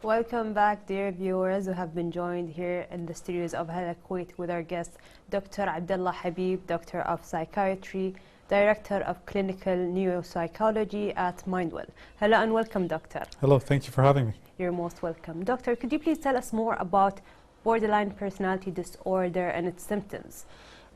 Welcome back, dear viewers. We have been joined here in the studios of Hala, Kuwait with our guest, Dr. Abdullah Habib, Doctor of Psychiatry, Director of Clinical Neuropsychology at Mindwell. Hello and welcome, Doctor. Hello, thank you for having me. You're most welcome. Doctor, could you please tell us more about borderline personality disorder and its symptoms?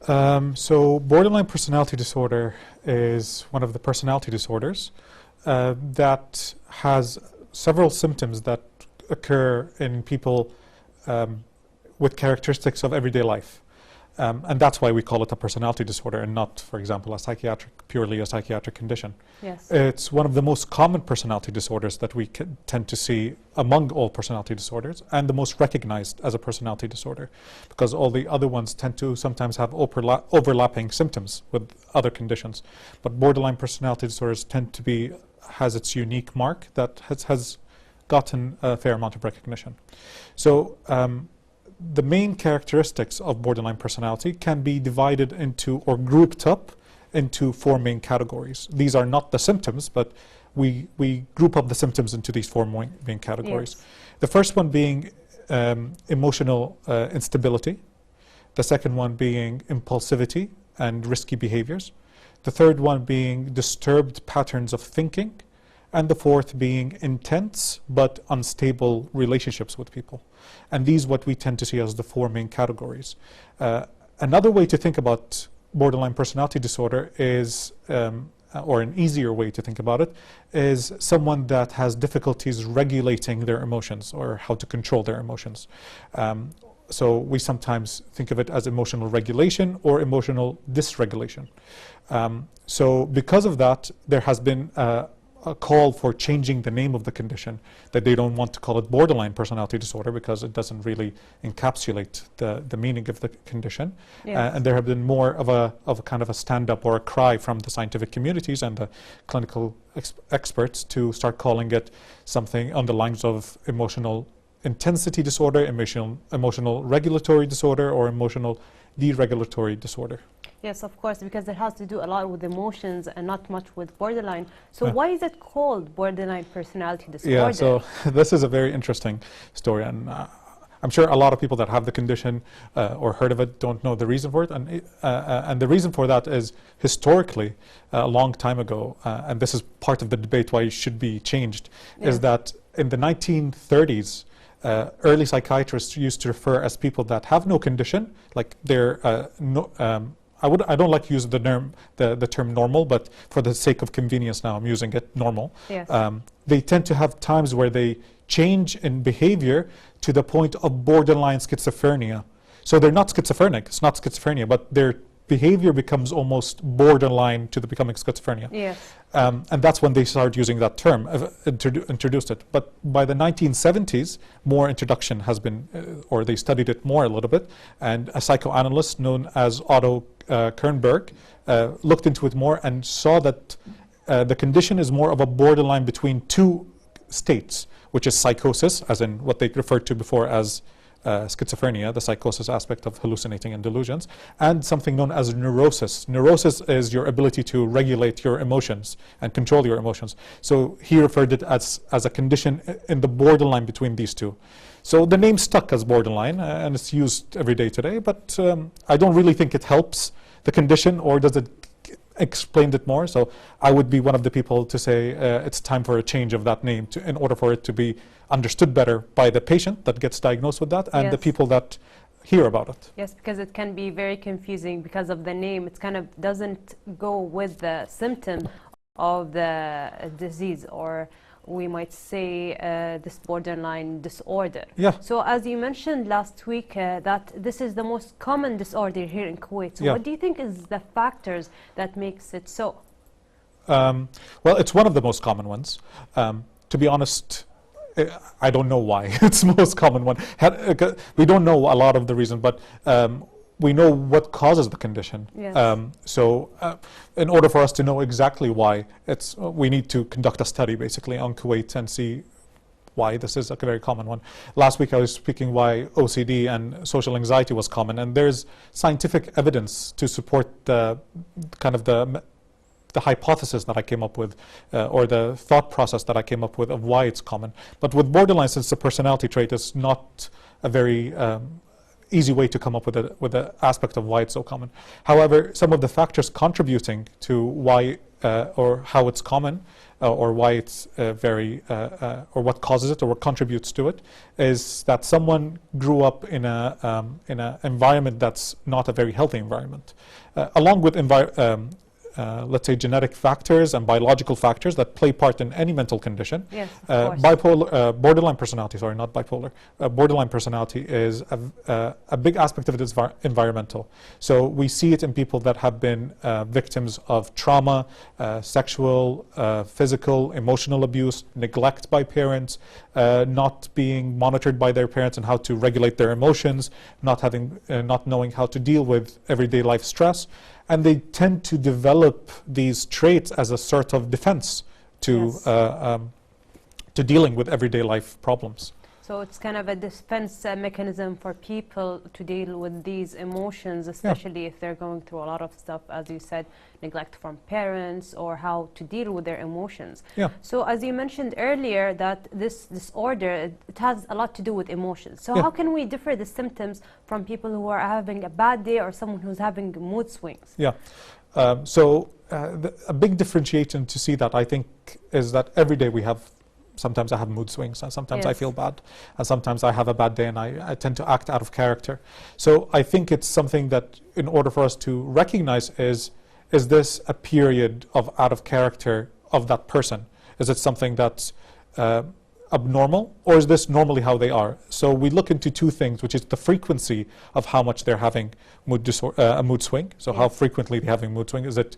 So borderline personality disorder is one of the personality disorders that has several symptoms that occur in people with characteristics of everyday life. And that's why we call it a personality disorder and not, for example, purely a psychiatric condition. Yes. It's one of the most common personality disorders that we tend to see among all personality disorders, and the most recognized as a personality disorder, because all the other ones tend to sometimes have overlapping symptoms with other conditions. But borderline personality disorders has its unique mark that has gotten a fair amount of recognition. So the main characteristics of borderline personality can be divided into or grouped up into four main categories. These are not the symptoms, but we group up the symptoms into these four main categories. Yes. The first one being emotional instability. The second one being impulsivity and risky behaviors. The third one being disturbed patterns of thinking. And the fourth being intense but unstable relationships with people. And these what we tend to see as the four main categories. Another way to think about borderline personality disorder is, or an easier way to think about it, is someone that has difficulties regulating their emotions or how to control their emotions. So we sometimes think of it as emotional regulation or emotional dysregulation. So because of that, there has been a call for changing the name of the condition, that they don't want to call it borderline personality disorder because it doesn't really encapsulate the meaning of the condition. Yes. And there have been more of a kind of a stand-up or a cry from the scientific communities and the clinical experts to start calling it something on the lines of emotional intensity disorder, emotional regulatory disorder, or emotional deregulatory disorder. Yes, of course, because it has to do a lot with emotions and not much with borderline. So why is it called borderline personality disorder? Yeah, so this is a very interesting story, and I'm sure a lot of people that have the condition or heard of it don't know the reason for it. And the reason for that is historically, a long time ago, and this is part of the debate why it should be changed, is that in the 1930s, early psychiatrists used to refer as people that have no condition, like they're I don't like to use the term normal, but for the sake of convenience now I'm using it normal. Yes. They tend to have times where they change in behavior to the point of borderline schizophrenia. So they're not schizophrenic, it's not schizophrenia, but their behavior becomes almost borderline to the becoming schizophrenia. Yes. And that's when they started using that term, introduced it. But by the 1970s, more introduction has been, or they studied it more a little bit, and a psychoanalyst known as Otto Kernberg looked into it more and saw that the condition is more of a borderline between two states, which is psychosis, as in what they referred to before as schizophrenia, the psychosis aspect of hallucinating and delusions, and something known as neurosis. Neurosis is your ability to regulate your emotions and control your emotions. So he referred it as a condition in the borderline between these two. So the name stuck as borderline, and it's used every day today, but I don't really think it helps the condition, or does it explain it more. So I would be one of the people to say it's time for a change of that name in order for it to be understood better by the patient that gets diagnosed with that and the people that hear about it. Yes, because it can be very confusing because of the name. It kind of doesn't go with the symptom of the disease, or we might say this borderline disorder. Yeah. So as you mentioned last week that this is the most common disorder here in Kuwait. So what do you think is the factors that makes it so? Well, it's one of the most common ones. To be honest, I don't know why it's the most common one. We don't know a lot of the reason, but we know what causes the condition. Yes. So in order for us to know exactly why, we need to conduct a study basically on Kuwait and see why this is a very common one. Last week I was speaking why OCD and social anxiety was common, and there's scientific evidence to support the the hypothesis that I came up with, or the thought process that I came up with of why it's common. But with borderline, since the personality trait is not a very easy way to come up with the aspect of why it's so common. However, some of the factors contributing to why or how it's common, or why it's or what causes it or what contributes to it, is that someone grew up in a environment that's not a very healthy environment, along with let's say genetic factors and biological factors that play part in any mental condition. Yes, Borderline personality, sorry, not bipolar. Borderline personality is a big aspect of it is environmental. So we see it in people that have been victims of trauma, sexual, physical, emotional abuse, neglect by parents, not being monitored by their parents and how to regulate their emotions, not knowing how to deal with everyday life stress. And they tend to develop these traits as a sort of defense to dealing with everyday life problems. So it's kind of a defense mechanism for people to deal with these emotions, especially if they're going through a lot of stuff, as you said, neglect from parents, or how to deal with their emotions. Yeah. So as you mentioned earlier, that this disorder, it has a lot to do with emotions. So how can we differ the symptoms from people who are having a bad day or someone who's having mood swings? Yeah. A big differentiation to see that, I think, is that every day sometimes I have mood swings, and sometimes I feel bad, and sometimes I have a bad day and I tend to act out of character. So I think it's something that, in order for us to recognize, is this a period of out of character of that person? Is it something that's abnormal, or is this normally how they are? So we look into two things, which is the frequency of how much they're having a mood swing. So how frequently they're having mood swing. Is it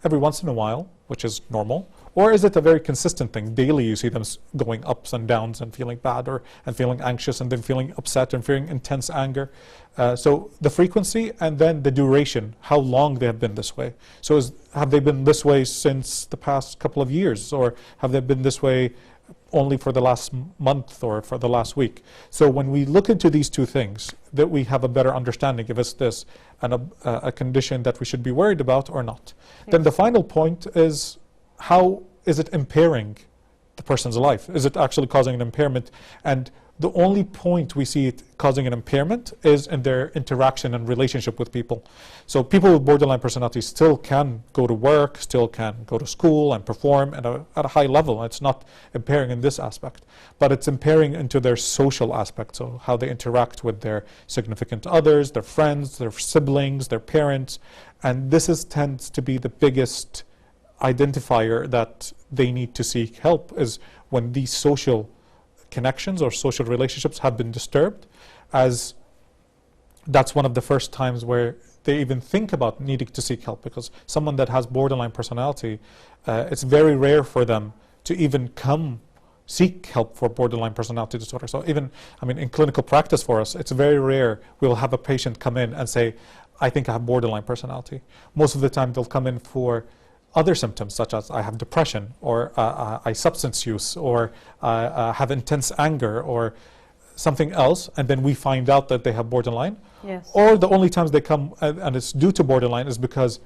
every once in a while, which is normal? Or is it a very consistent thing? Daily you see them going ups and downs and feeling bad and feeling anxious and then feeling upset and feeling intense anger. So the frequency, and then the duration, how long they have been this way. So have they been this way since the past couple of years, or have they been this way only for the last month or for the last week? So when we look into these two things, that we have a better understanding if it's this a condition that we should be worried about or not. Then the final point is, how is it impairing the person's life? Is it actually causing an impairment? And the only point we see it causing an impairment is in their interaction and relationship with people. So people with borderline personality still can go to work, still can go to school and perform at a high level. It's not impairing in this aspect, but it's impairing into their social aspect. So how they interact with their significant others, their friends, their siblings, their parents. And this tends to be the biggest identifier that they need to seek help, is when these social connections or social relationships have been disturbed, as that's one of the first times where they even think about needing to seek help. Because someone that has borderline personality, it's very rare for them to even seek help for borderline personality disorder. So even, in clinical practice for us, it's very rare we'll have a patient come in and say, I think I have borderline personality. Most of the time they'll come in for other symptoms, such as I have depression, or I substance use, or have intense anger, or something else, and then we find out that they have borderline. Yes. Or the only times they come and it's due to borderline is because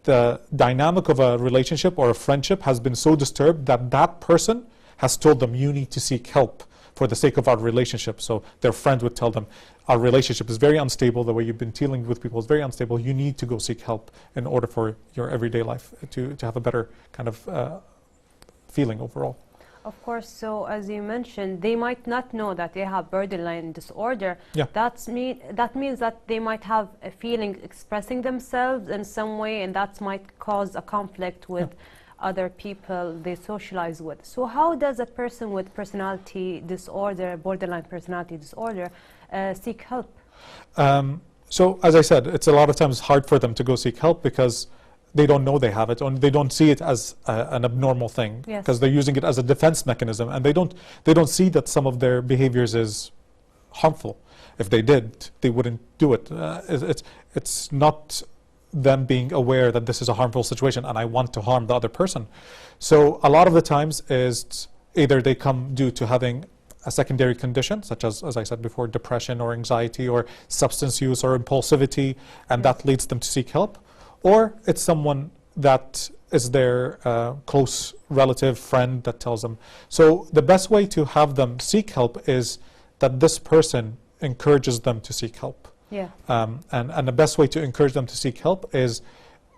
the dynamic of a relationship or a friendship has been so disturbed that that person has told them, you need to seek help for the sake of our relationship. So their friends would tell them, our relationship is very unstable, the way you've been dealing with people is very unstable, you need to go seek help in order for your everyday life to have a better kind of feeling overall. Of course. So as you mentioned, they might not know that they have borderline disorder. Yeah. That means that they might have a feeling expressing themselves in some way, and that might cause a conflict with other people they socialize with. So how does a person with personality disorder, borderline personality disorder, seek help? So as I said, it's a lot of times hard for them to go seek help because they don't know they have it, or they don't see it as an abnormal thing, because they're using it as a defense mechanism, and they don't see that some of their behaviors is harmful. If they did, they wouldn't do it. It's not them being aware that this is a harmful situation and I want to harm the other person. So a lot of the times is either they come due to having a secondary condition, such as I said before, depression or anxiety or substance use or impulsivity, and that leads them to seek help. Or it's someone that is their close relative, friend that tells them. So the best way to have them seek help is that this person encourages them to seek help. Yeah. And the best way to encourage them to seek help is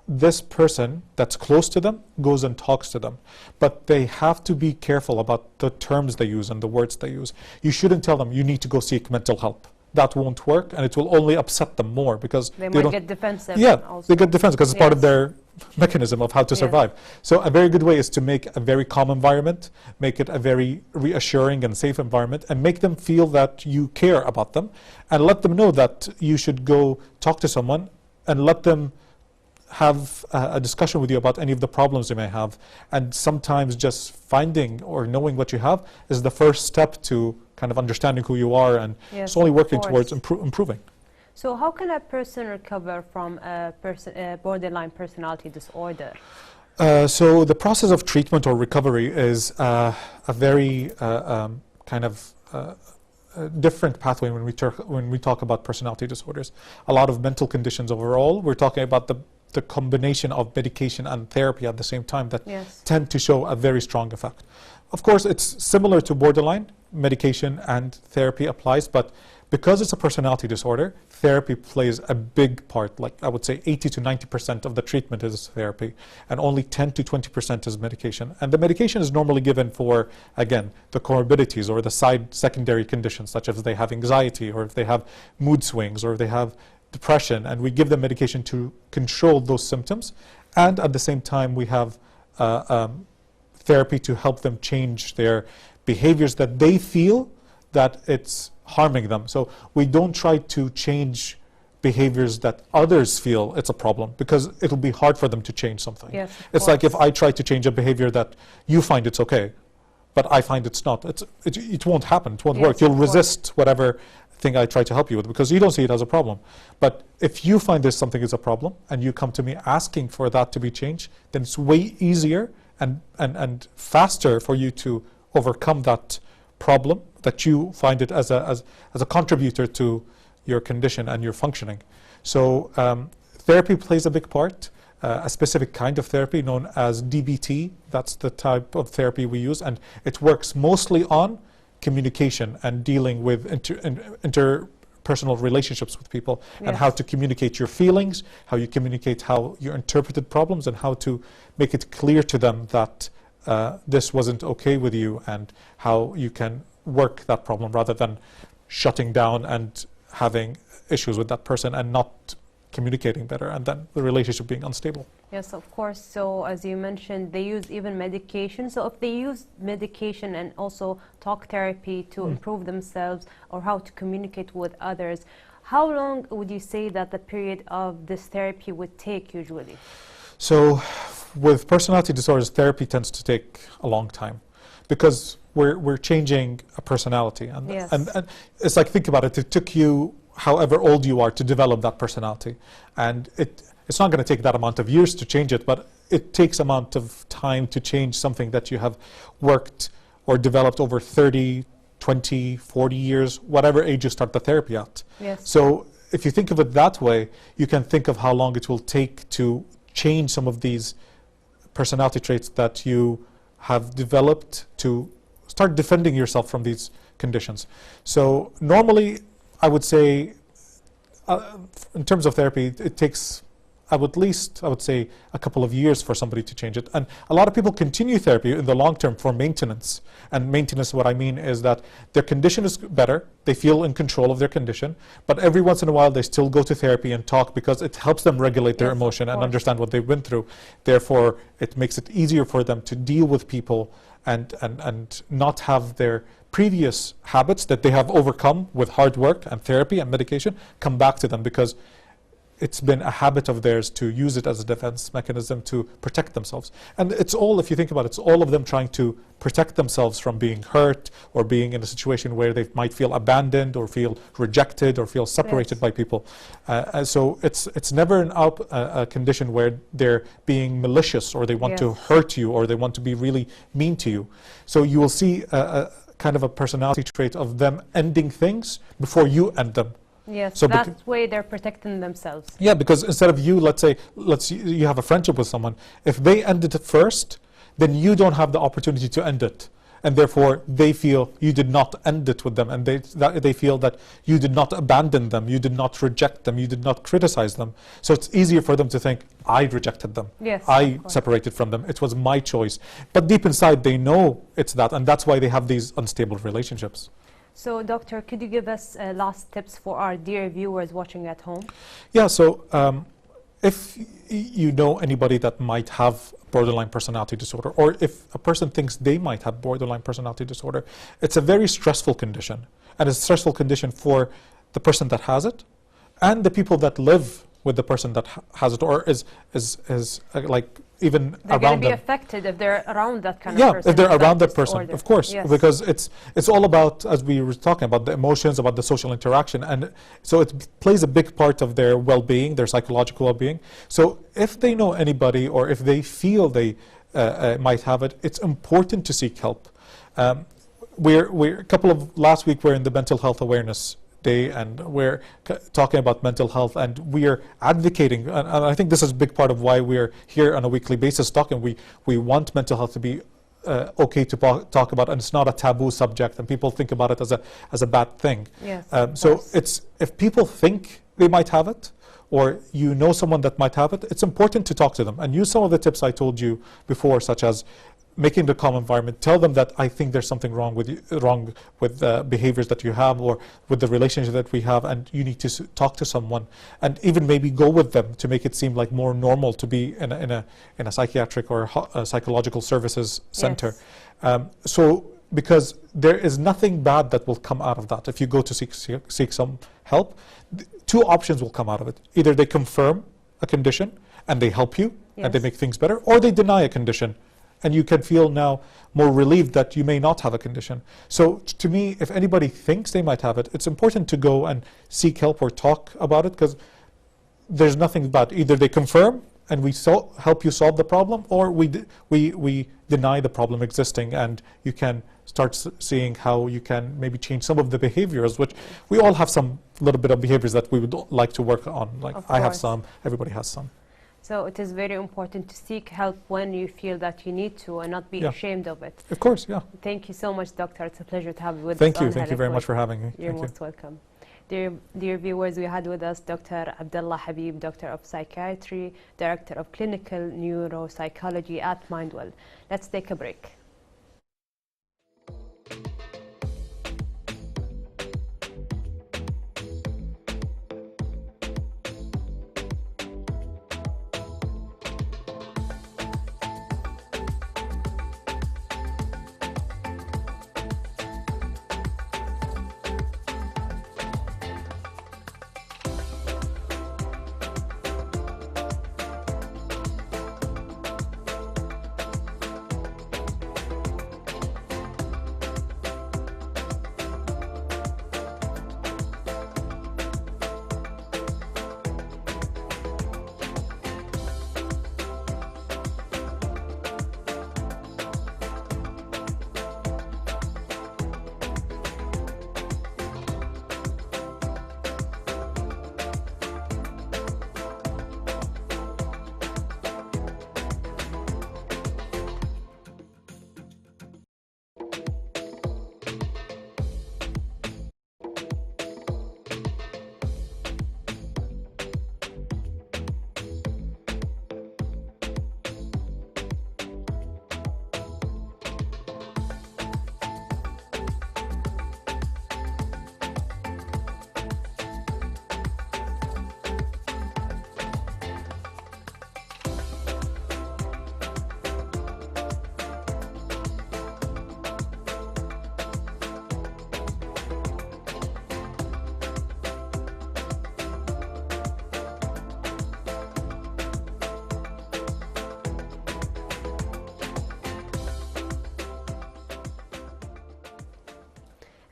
this person that's close to them goes and talks to them. But they have to be careful about the terms they use and the words they use. You shouldn't tell them you need to go seek mental help. That won't work, and it will only upset them more because they might get defensive. Yeah, also. they get defensive because it's part of their mechanism of how to survive. So a very good way is to make a very calm environment, make it a very reassuring and safe environment, and make them feel that you care about them, and let them know that you should go talk to someone and let them have a discussion with you about any of the problems you may have. And sometimes just finding or knowing what you have is the first step to kind of understanding who you are, and slowly working towards improving. So how can a person recover from a borderline personality disorder? So the process of treatment or recovery is a very kind of different pathway when we talk about personality disorders. A lot of mental conditions overall. We're talking about the combination of medication and therapy at the same time that tend to show a very strong effect. Of course, it's similar to borderline. Medication and therapy applies, but because it's a personality disorder, therapy plays a big part. Like I would say 80 to 90% of the treatment is therapy, and only 10 to 20% is medication. And the medication is normally given for, again, the comorbidities or the secondary conditions, such as they have anxiety, or if they have mood swings, or if they have depression, and we give them medication to control those symptoms. And at the same time, we have therapy to help them change their behaviors that they feel that it's harming them. So we don't try to change behaviors that others feel it's a problem, because it'll be hard for them to change something. Yes, it's like if I try to change a behavior that you find it's okay, but I find it's not. It won't happen. It won't work. You'll resist whatever thing I try to help you with because you don't see it as a problem. But if you find there's something is a problem and you come to me asking for that to be changed, then it's way easier and faster for you to overcome that problem, that you find it as a contributor to your condition and your functioning. So therapy plays a big part, a specific kind of therapy known as DBT. That's the type of therapy we use, and it works mostly on communication and dealing with interpersonal relationships with people, and how to communicate your feelings, how you communicate how you interpreted problems, and how to make it clear to them that this wasn't okay with you, and how you can work that problem rather than shutting down and having issues with that person and not communicating better, and then the relationship being unstable. Yes, of course. So as you mentioned, they use even medication. So if they use medication and also talk therapy to improve themselves or how to communicate with others, how long would you say that the period of this therapy would take usually? So with personality disorders, therapy tends to take a long time because we're changing a personality. And it's like, think about it, it took you however old you are to develop that personality. And it's not going to take that amount of years to change it, but it takes amount of time to change something that you have worked or developed over 30, 20, 40 years, whatever age you start the therapy at. Yes. So if you think of it that way, you can think of how long it will take to change some of these personality traits that you have developed to start defending yourself from these conditions. So normally, I would say, in terms of therapy, it takes I would say a couple of years for somebody to change it. And a lot of people continue therapy in the long term for maintenance. And maintenance, what I mean is that their condition is better, they feel in control of their condition, but every once in a while they still go to therapy and talk because it helps them regulate their emotion and understand what they've been through. Therefore, it makes it easier for them to deal with people and not have their previous habits that they have overcome with hard work and therapy and medication come back to them, because it's been a habit of theirs to use it as a defense mechanism to protect themselves. And it's all, if you think about it, it's all of them trying to protect themselves from being hurt or being in a situation where they might feel abandoned or feel rejected or feel separated by people. So it's never a condition where they're being malicious or they want to hurt you or they want to be really mean to you. So you will see a kind of a personality trait of them ending things before you end them. Yes, So that way they're protecting themselves. yeah, because instead of you, let's say, you have a friendship with someone, if they ended it first, then you don't have the opportunity to end it. And therefore, they feel you did not end it with them, and they feel that you did not abandon them, you did not reject them, you did not criticize them. So it's easier for them to think, I rejected them, Yes, I separated from them, it was my choice. But deep inside, they know it's that, and that's why they have these unstable relationships. So, Doctor, could you give us last tips for our dear viewers watching at home? Yeah, so if you know anybody that might have borderline personality disorder, or if a person thinks they might have borderline personality disorder, it's a very stressful condition. And it's a stressful condition for the person that has it and the people that live with the person that has it, or is like even they're around going to be them. affected if they're around that kind of Yeah, person. if they're with around that that person, disorder. of course, Yes. because it's all about, as we were talking about, the emotions, about the social interaction, and so it plays a big part of their well-being, their psychological well-being. So if they know anybody, or if they feel they might have it, it's important to seek help. Last week we're in the mental health awareness day, and we're talking about mental health, and we're advocating, and I think this is a big part of why we're here on a weekly basis talking. We want mental health to be okay to talk about, and it's not a taboo subject, and people think about it as a bad thing. Yes, so it's, if people think they might have it, or you know someone that might have it, it's important to talk to them and use some of the tips I told you before, such as making the calm environment. Tell them that I think there's something wrong with behaviors that you have, or with the relationship that we have, and you need to talk to someone, and even maybe go with them to make it seem like more normal to be in a psychiatric or a psychological services center. Yes. So because there is nothing bad that will come out of that. If you go to seek some help, two options will come out of it. Either they confirm a condition and they help you, Yes. and they make things better, or they deny a condition, and you can feel now more relieved that you may not have a condition. So to me, if anybody thinks they might have it, it's important to go and seek help or talk about it, because there's nothing bad. Either they confirm and we help you solve the problem, or we deny the problem existing, and you can start seeing how you can maybe change some of the behaviors, which we all have some little bit of behaviors that we would like to work on. Like I have some, everybody has some. So it is very important to seek help when you feel that you need to, and not be ashamed of it. Of course, yeah. Thank you so much, Doctor. It's a pleasure to have you with us. Thank you very much for having me. You're most welcome. Dear viewers, we had with us Dr. Abdullah Habib, Doctor of Psychiatry, Director of Clinical Neuropsychology at Mindwell. Let's take a break.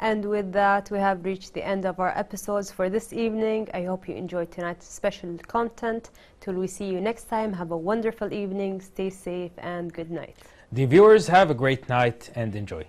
And with that, we have reached the end of our episodes for this evening. I hope you enjoyed tonight's special content. Till we see you next time, have a wonderful evening, stay safe, and good night. The viewers, have a great night and enjoy.